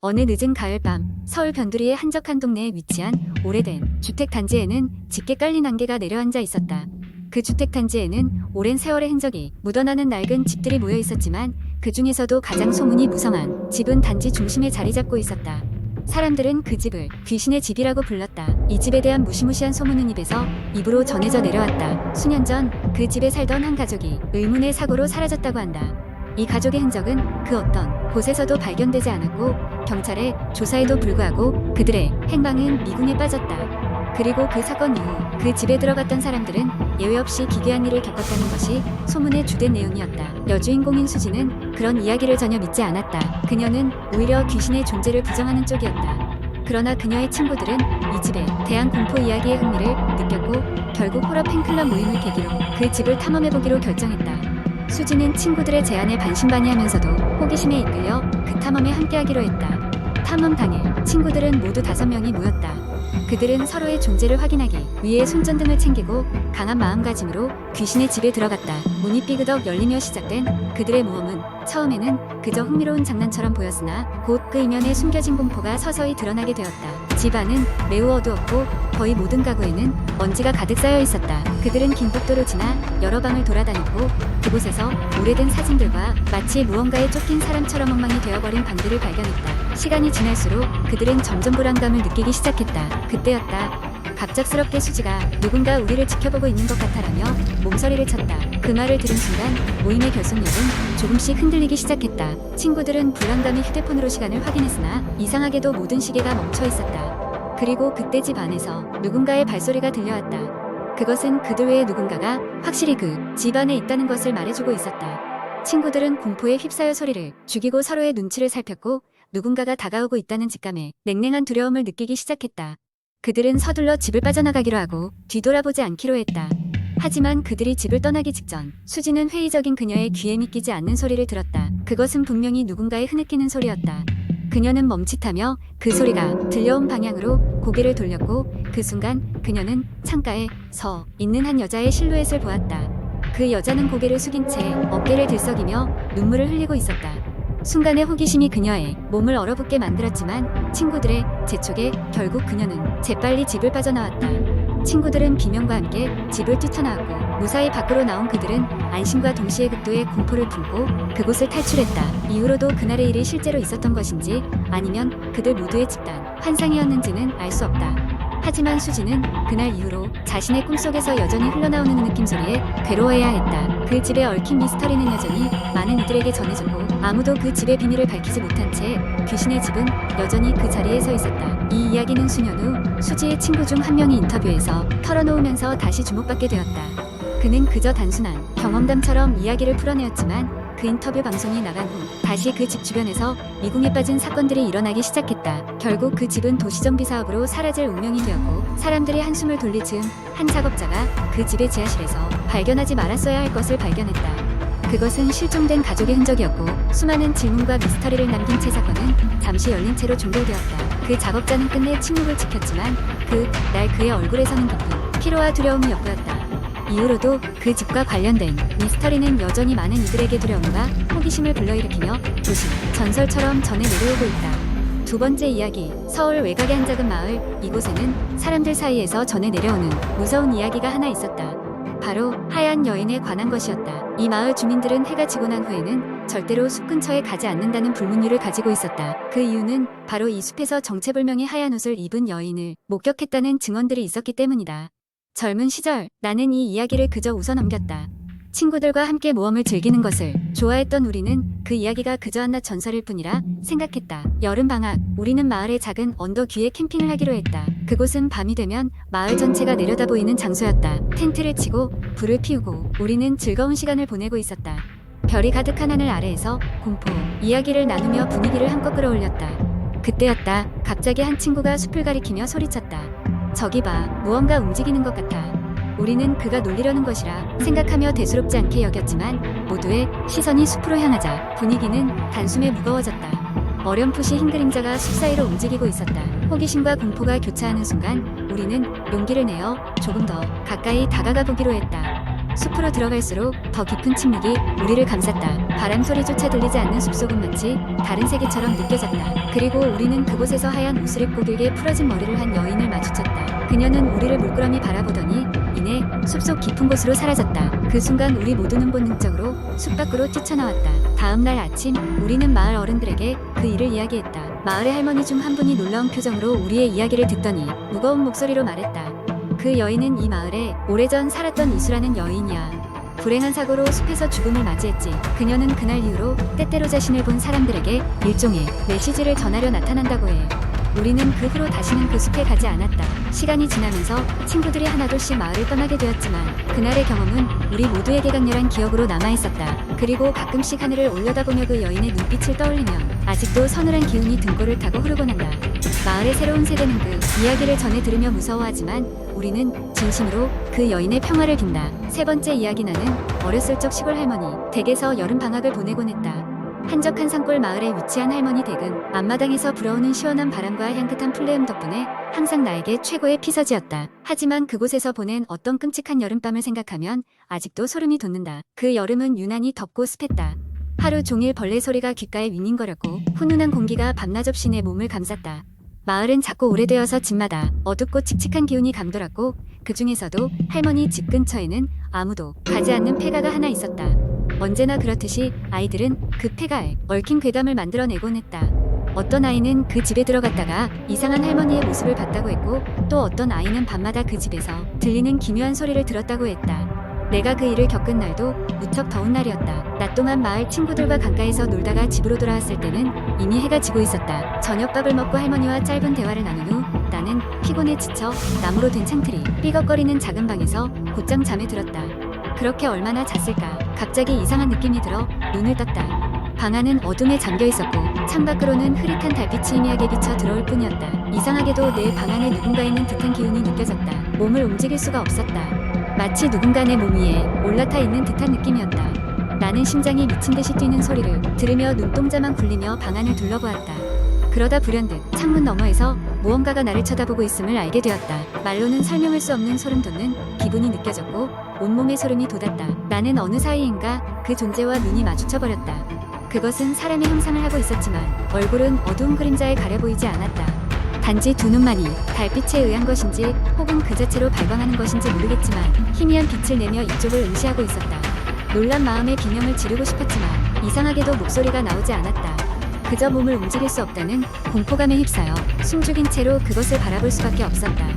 어느 늦은 가을밤, 서울 변두리의 한적한 동네에 위치한 오래된 주택단지에는 짙게 깔린 안개가 내려앉아 있었다. 그 주택단지에는 오랜 세월의 흔적이 묻어나는 낡은 집들이 모여 있었지만 그 중에서도 가장 소문이 무성한 집은 단지 중심에 자리 잡고 있었다. 사람들은 그 집을 귀신의 집이라고 불렀다. 이 집에 대한 무시무시한 소문은 입에서 입으로 전해져 내려왔다. 수년 전 그 집에 살던 한 가족이 의문의 사고로 사라졌다고 한다. 이 가족의 흔적은 그 어떤 곳에서도 발견되지 않았고 경찰의 조사에도 불구하고 그들의 행방은 미궁에 빠졌다. 그리고 그 사건 이후 그 집에 들어갔던 사람들은 예외 없이 기괴한 일을 겪었다는 것이 소문의 주된 내용이었다. 여주인공인 수지는 그런 이야기를 전혀 믿지 않았다. 그녀는 오히려 귀신의 존재를 부정하는 쪽이었다. 그러나 그녀의 친구들은 이 집에 대한 공포 이야기의 흥미를 느꼈고 결국 호러 팬클럽 모임을 계기로 그 집을 탐험해보기로 결정했다. 수지는 친구들의 제안에 반신반의하면서도 호기심에 이끌려 그 탐험에 함께하기로 했다. 탐험 당일 친구들은 모두 5명이 모였다. 그들은 서로의 존재를 확인하기 위해 손전등을 챙기고 강한 마음가짐으로 귀신의 집에 들어갔다. 문이 삐그덕 열리며 시작된 그들의 모험은 처음에는 그저 흥미로운 장난처럼 보였으나 곧 그 이면에 숨겨진 공포가 서서히 드러나게 되었다. 집 안은 매우 어두웠고 거의 모든 가구에는 먼지가 가득 쌓여 있었다. 그들은 긴 복도를 지나 여러 방을 돌아다녔고 그곳에서 오래된 사진들과 마치 무언가에 쫓긴 사람처럼 엉망이 되어버린 방들을 발견했다. 시간이 지날수록 그들은 점점 불안감을 느끼기 시작했다. 그때였다. 갑작스럽게 수지가 누군가 우리를 지켜보고 있는 것 같아라며 몸서리를 쳤다. 그 말을 들은 순간 모임의 결속력은 조금씩 흔들리기 시작했다. 친구들은 불안감에 휴대폰으로 시간을 확인했으나 이상하게도 모든 시계가 멈춰 있었다. 그리고 그때 집 안에서 누군가의 발소리가 들려왔다. 그것은 그들 외에 누군가가 확실히 그 집 안에 있다는 것을 말해주고 있었다. 친구들은 공포에 휩싸여 소리를 죽이고 서로의 눈치를 살폈고 누군가가 다가오고 있다는 직감에 냉랭한 두려움을 느끼기 시작했다. 그들은 서둘러 집을 빠져나가기로 하고 뒤돌아보지 않기로 했다. 하지만 그들이 집을 떠나기 직전 수지는 회의적인 그녀의 귀에 믿기지 않는 소리를 들었다. 그것은 분명히 누군가의 흐느끼는 소리였다. 그녀는 멈칫하며 그 소리가 들려온 방향으로 고개를 돌렸고 그 순간 그녀는 창가에 서 있는 한 여자의 실루엣을 보았다. 그 여자는 고개를 숙인 채 어깨를 들썩이며 눈물을 흘리고 있었다. 순간의 호기심이 그녀의 몸을 얼어붙게 만들었지만 친구들의 재촉에 결국 그녀는 재빨리 집을 빠져나왔다. 친구들은 비명과 함께 집을 뛰쳐나왔고 무사히 밖으로 나온 그들은 안심과 동시에 극도의 공포를 품고 그곳을 탈출했다. 이후로도 그날의 일이 실제로 있었던 것인지 아니면 그들 모두의 집단 환상이었는지는 알 수 없다. 하지만 수지는 그날 이후로 자신의 꿈속에서 여전히 흘러나오는 느낌 소리에 괴로워해야 했다. 그 집에 얽힌 미스터리는 여전히 많은 이들에게 전해졌고 아무도 그 집의 비밀을 밝히지 못한 채 귀신의 집은 여전히 그 자리에 서 있었다. 이 이야기는 수년 후 수지의 친구 중 한 명이 인터뷰에서 털어놓으면서 다시 주목받게 되었다. 그는 그저 단순한 경험담처럼 이야기를 풀어내었지만 그 인터뷰 방송이 나간 후 다시 그 집 주변에서 미궁에 빠진 사건들이 일어나기 시작했다. 결국 그 집은 도시정비 사업으로 사라질 운명이 되었고 사람들이 한숨을 돌릴 즈음 한 작업자가 그 집의 지하실에서 발견하지 말았어야 할 것을 발견했다. 그것은 실종된 가족의 흔적이었고 수많은 질문과 미스터리를 남긴 채 사건은 잠시 열린 채로 종결되었다. 그 작업자는 끝내 침묵을 지켰지만 그날 그의 얼굴에서는 깊은 피로와 두려움이 엿보였다. 이후로도 그 집과 관련된 미스터리는 여전히 많은 이들에게 두려움과 호기심을 불러일으키며 도시 전설처럼 전해 내려오고 있다. 두 번째 이야기, 서울 외곽의 한 작은 마을. 이곳에는 사람들 사이에서 전해 내려오는 무서운 이야기가 하나 있었다. 바로 하얀 여인에 관한 것이었다. 이 마을 주민들은 해가 지고 난 후에는 절대로 숲 근처에 가지 않는다는 불문율을 가지고 있었다. 그 이유는 바로 이 숲에서 정체불명의 하얀 옷을 입은 여인을 목격했다는 증언들이 있었기 때문이다. 젊은 시절 나는 이 이야기를 그저 웃어 넘겼다. 친구들과 함께 모험을 즐기는 것을 좋아했던 우리는 그 이야기가 그저 한낱 전설일 뿐이라 생각했다. 여름방학, 우리는 마을의 작은 언덕 위에 캠핑을 하기로 했다. 그곳은 밤이 되면 마을 전체가 내려다보이는 장소였다. 텐트를 치고 불을 피우고 우리는 즐거운 시간을 보내고 있었다. 별이 가득한 하늘 아래에서 공포 이야기를 나누며 분위기를 한껏 끌어올렸다. 그때였다. 갑자기 한 친구가 숲을 가리키며 소리쳤다. 저기 봐, 무언가 움직이는 것 같아. 우리는 그가 놀리려는 것이라 생각하며 대수롭지 않게 여겼지만 모두의 시선이 숲으로 향하자 분위기는 단숨에 무거워졌다. 어렴풋이 흰 그림자가 숲 사이로 움직이고 있었다. 호기심과 공포가 교차하는 순간 우리는 용기를 내어 조금 더 가까이 다가가 보기로 했다. 숲으로 들어갈수록 더 깊은 침묵이 우리를 감쌌다. 바람 소리조차 들리지 않는 숲속은 마치 다른 세계처럼 느껴졌다. 그리고 우리는 그곳에서 하얀 옷을 입고 길게 풀어진 머리를 한 여인을 마주쳤다. 그녀는 우리를 물끄러미 바라보더니 이내 숲속 깊은 곳으로 사라졌다. 그 순간 우리 모두는 본능적으로 숲 밖으로 뛰쳐나왔다. 다음 날 아침 우리는 마을 어른들에게 그 일을 이야기했다. 마을의 할머니 중 한 분이 놀라운 표정으로 우리의 이야기를 듣더니 무거운 목소리로 말했다. 그 여인은 이 마을에 오래전 살았던 이수라는 여인이야. 불행한 사고로 숲에서 죽음을 맞이했지. 그녀는 그날 이후로 때때로 자신을 본 사람들에게 일종의 메시지를 전하려 나타난다고 해. 우리는 그 후로 다시는 그 숲에 가지 않았다. 시간이 지나면서 친구들이 하나둘씩 마을을 떠나게 되었지만 그날의 경험은 우리 모두에게 강렬한 기억으로 남아있었다. 그리고 가끔씩 하늘을 올려다보며 그 여인의 눈빛을 떠올리면 아직도 서늘한 기운이 등골을 타고 흐르곤 한다. 마을의 새로운 세대는 그 이야기를 전해 들으며 무서워하지만 우리는 진심으로 그 여인의 평화를 빈다. 세 번째 이야기. 나는 어렸을 적 시골 할머니 댁에서 여름 방학을 보내곤 했다. 한적한 산골 마을에 위치한 할머니 댁은 앞마당에서 불어오는 시원한 바람과 향긋한 풀네음 덕분에 항상 나에게 최고의 피서지였다. 하지만 그곳에서 보낸 어떤 끔찍한 여름밤을 생각하면 아직도 소름이 돋는다. 그 여름은 유난히 덥고 습했다. 하루 종일 벌레 소리가 귓가에 윙윙거렸고 훈훈한 공기가 밤낮 없이 내 몸을 감쌌다. 마을은 작고 오래되어서 집마다 어둡고 칙칙한 기운이 감돌았고 그 중에서도 할머니 집 근처에는 아무도 가지 않는 폐가가 하나 있었다. 언제나 그렇듯이 아이들은 그 폐가에 얽힌 괴담을 만들어내곤 했다. 어떤 아이는 그 집에 들어갔다가 이상한 할머니의 모습을 봤다고 했고 또 어떤 아이는 밤마다 그 집에서 들리는 기묘한 소리를 들었다고 했다. 내가 그 일을 겪은 날도 무척 더운 날이었다. 낮 동안 마을 친구들과 강가에서 놀다가 집으로 돌아왔을 때는 이미 해가 지고 있었다. 저녁밥을 먹고 할머니와 짧은 대화를 나눈 후 나는 피곤에 지쳐 나무로 된 창틀이 삐걱거리는 작은 방에서 곧장 잠에 들었다. 그렇게 얼마나 잤을까. 갑자기 이상한 느낌이 들어 눈을 떴다. 방 안은 어둠에 잠겨 있었고 창밖으로는 흐릿한 달빛이 희미하게 비쳐 들어올 뿐이었다. 이상하게도 내 방 안에 누군가 있는 듯한 기운이 느껴졌다. 몸을 움직일 수가 없었다. 마치 누군가 내 몸 위에 올라타 있는 듯한 느낌이었다. 나는 심장이 미친 듯이 뛰는 소리를 들으며 눈동자만 굴리며 방 안을 둘러보았다. 그러다 불현듯 창문 너머에서 무언가가 나를 쳐다보고 있음을 알게 되었다. 말로는 설명할 수 없는 소름 돋는 기분이 느껴졌고 온몸에 소름이 돋았다. 나는 어느 사이인가 그 존재와 눈이 마주쳐버렸다. 그것은 사람의 형상을 하고 있었지만 얼굴은 어두운 그림자에 가려 보이지 않았다. 단지 두 눈만이 달빛에 의한 것인지 혹은 그 자체로 발광하는 것인지 모르겠지만 희미한 빛을 내며 이쪽을 응시하고 있었다. 놀란 마음에 비명을 지르고 싶었지만 이상하게도 목소리가 나오지 않았다. 그저 몸을 움직일 수 없다는 공포감에 휩싸여 숨죽인 채로 그것을 바라볼 수밖에 없었다.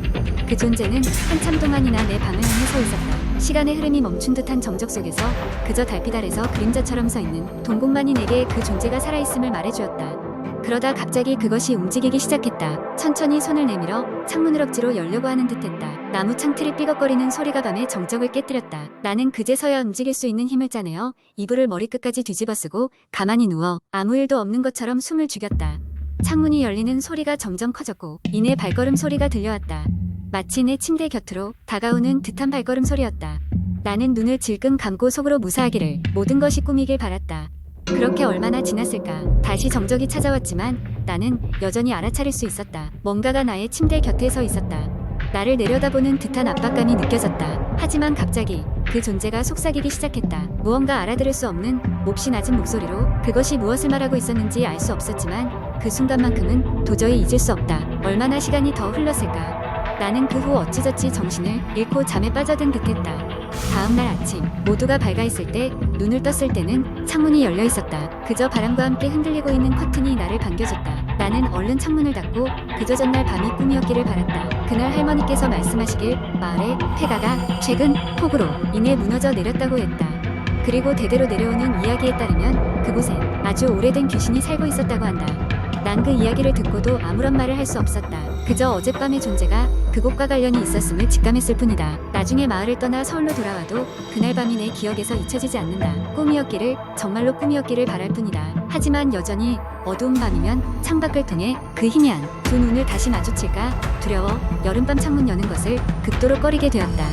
그 존재는 한참 동안이나 내 방을 향해 서 있었다. 시간의 흐름이 멈춘 듯한 정적 속에서 그저 달빛 아래서 그림자처럼 서 있는 동공만이 내게 그 존재가 살아있음을 말해주었다. 그러다 갑자기 그것이 움직이기 시작했다. 천천히 손을 내밀어 창문을 억지로 열려고 하는 듯했다. 나무 창틀이 삐걱거리는 소리가 밤의 정적을 깨뜨렸다. 나는 그제서야 움직일 수 있는 힘을 짜내어 이불을 머리끝까지 뒤집어 쓰고 가만히 누워 아무 일도 없는 것처럼 숨을 죽였다. 창문이 열리는 소리가 점점 커졌고 이내 발걸음 소리가 들려왔다. 마치 내 침대 곁으로 다가오는 듯한 발걸음 소리였다. 나는 눈을 질끈 감고 속으로 무사하기를 모든 것이 꿈이길 바랐다. 그렇게 얼마나 지났을까. 다시 정적이 찾아왔지만 나는 여전히 알아차릴 수 있었다. 뭔가가 나의 침대 곁에 서 있었다. 나를 내려다보는 듯한 압박감이 느껴졌다. 하지만 갑자기 그 존재가 속삭이기 시작했다. 무언가 알아들을 수 없는 몹시 낮은 목소리로 그것이 무엇을 말하고 있었는지 알 수 없었지만 그 순간만큼은 도저히 잊을 수 없다. 얼마나 시간이 더 흘렀을까. 나는 그 후 어찌저찌 정신을 잃고 잠에 빠져든 듯했다. 다음날 아침 모두가 밝아 있을 때 눈을 떴을 때는 창문이 열려 있었다. 그저 바람과 함께 흔들리고 있는 커튼이 나를 반겨줬다. 나는 얼른 창문을 닫고 그저 전날 밤이 꿈이었기를 바랐다. 그날 할머니께서 말씀하시길 마을의 폐가가 최근 폭우로 인해 무너져 내렸다고 했다. 그리고 대대로 내려오는 이야기에 따르면 그곳엔 아주 오래된 귀신이 살고 있었다고 한다. 난 그 이야기를 듣고도 아무런 말을 할 수 없었다. 그저 어젯밤의 존재가 그곳과 관련이 있었음을 직감했을 뿐이다. 나중에 마을을 떠나 서울로 돌아와도 그날 밤이 내 기억에서 잊혀지지 않는다. 꿈이었기를 정말로 꿈이었기를 바랄 뿐이다. 하지만 여전히 어두운 밤이면 창밖을 통해 그 희미한 두 눈을 다시 마주칠까 두려워 여름밤 창문 여는 것을 극도로 꺼리게 되었다.